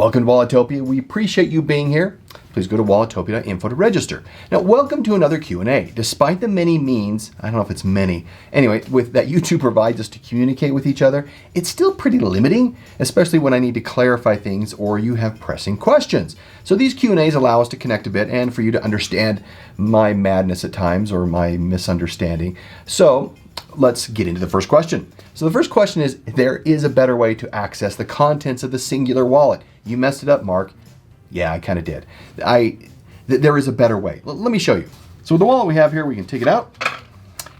Welcome to Walletopia. We appreciate you being here. Please go to walletopia.info to register. Now, welcome to another Q&A. Despite the many means, I don't know if it's many, anyway, that YouTube provides us to communicate with each other, it's still pretty limiting, especially when I need to clarify things or you have pressing questions. So these Q&As allow us to connect a bit and for you to understand my madness at times or my misunderstanding. So let's get into the first question. So the first question is, there is a better way to access the contents of the singular wallet. You messed it up, Mark. Yeah, I kind of did. There is a better way. Let me show you. So with the wallet we have here, we can take it out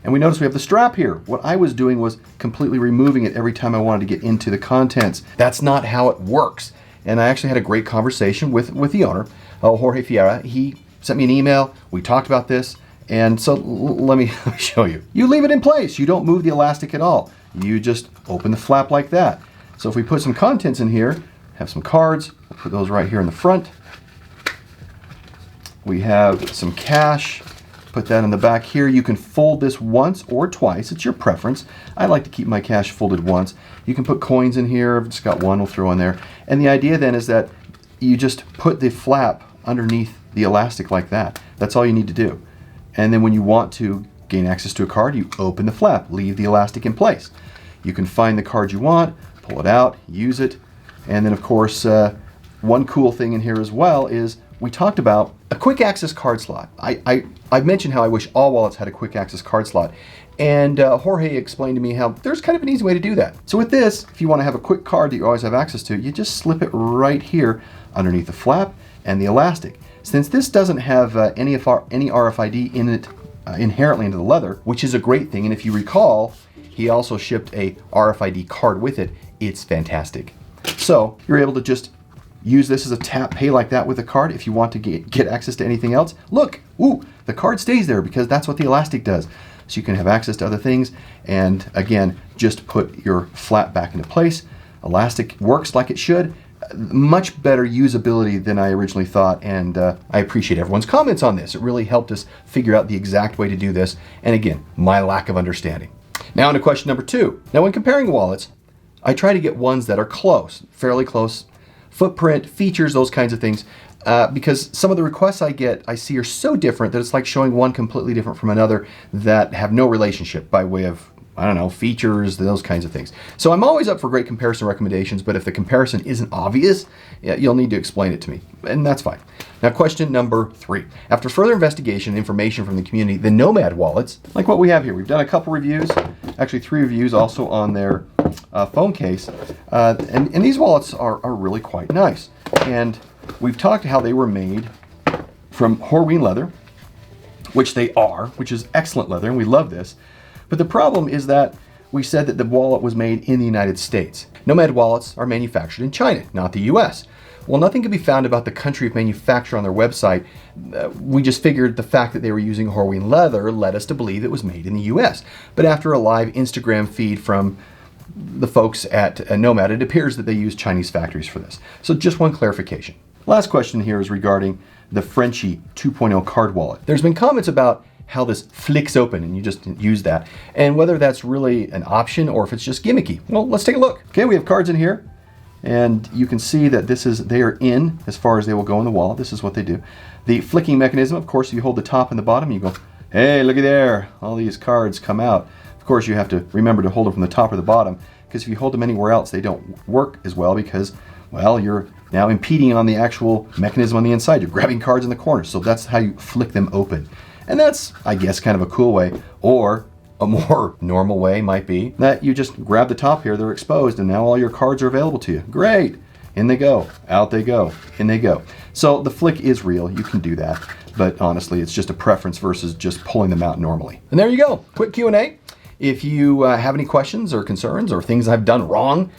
and we notice we have the strap here. What I was doing was completely removing it every time I wanted to get into the contents. That's not how it works. And I actually had a great conversation with the owner, Jorge Fiera. He sent me an email. We talked about this. And so let me show you. You leave it in place. You don't move the elastic at all. You just open the flap like that. So if we put some contents in here, have some cards, we'll put those right here in the front. We have some cash, put that in the back here. You can fold this once or twice, it's your preference. I like to keep my cash folded once. You can put coins in here, I've just got one we'll throw in there. And the idea then is that you just put the flap underneath the elastic like that. That's all you need to do. And then when you want to gain access to a card, you open the flap, leave the elastic in place. You can find the card you want, pull it out, use it. And then of course, one cool thing in here as well is we talked about a quick access card slot. I've mentioned how I wish all wallets had a quick access card slot. And Jorge explained to me how there's kind of an easy way to do that. So with this, if you want to have a quick card that you always have access to, you just slip it right here underneath the flap and the elastic. Since this doesn't have any RFID in it inherently into the leather, which is a great thing, and if you recall, he also shipped a RFID card with it, it's fantastic. So you're able to just use this as a tap pay like that with a card if you want to get access to anything else. Look, ooh, the card stays there because that's what the elastic does. So you can have access to other things, and again, just put your flap back into place. Elastic works like it should. Much better usability than I originally thought, and I appreciate everyone's comments on this. It really helped us figure out the exact way to do this, and again, my lack of understanding. Now into question number 2. Now when comparing wallets, I try to get ones that are close, fairly close, footprint, features, those kinds of things, because some of the requests I see are so different that it's like showing one completely different from another that have no relationship by way of, I don't know, features, those kinds of things. So I'm always up for great comparison recommendations, but if the comparison isn't obvious, you'll need to explain it to me, and that's fine. Now question number 3. After further investigation and information from the community, the NOMAD wallets, like what we have here, we've done a couple reviews, actually 3 reviews also on their phone case, and these wallets are really quite nice. And we've talked how they were made from Horween leather, which they are, which is excellent leather, and we love this. But the problem is that we said that the wallet was made in the United States. NOMAD wallets are manufactured in China, not the US. Well, nothing could be found about the country of manufacture on their website. We just figured the fact that they were using Horween leather led us to believe it was made in the US. But after a live Instagram feed from the folks at NOMAD, it appears that they use Chinese factories for this. So just one clarification. Last question here is regarding the Frenchie 2.0 card wallet. There's been comments about how this flicks open and you just use that, and whether that's really an option or if it's just gimmicky. Well, let's take a look. Okay, we have cards in here, and you can see that they are in as far as they will go in the wallet. This is what they do. The flicking mechanism, of course, if you hold the top and the bottom, you go, hey, looky there, all these cards come out. Of course, you have to remember to hold them from the top or the bottom, because if you hold them anywhere else, they don't work as well because, well, you're now impeding on the actual mechanism on the inside. You're grabbing cards in the corner, so that's how you flick them open. And that's, I guess, kind of a cool way. Or a more normal way might be that you just grab the top here, they're exposed, and now all your cards are available to you. Great. In they go, out they go, in they go. So the flick is real, you can do that. But honestly, it's just a preference versus just pulling them out normally. And there you go, quick Q&A. If you have any questions or concerns or things I've done wrong,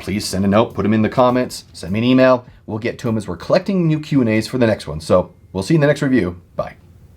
please send a note, put them in the comments, send me an email. We'll get to them as we're collecting new Q&As for the next one. So we'll see you in the next review. Bye.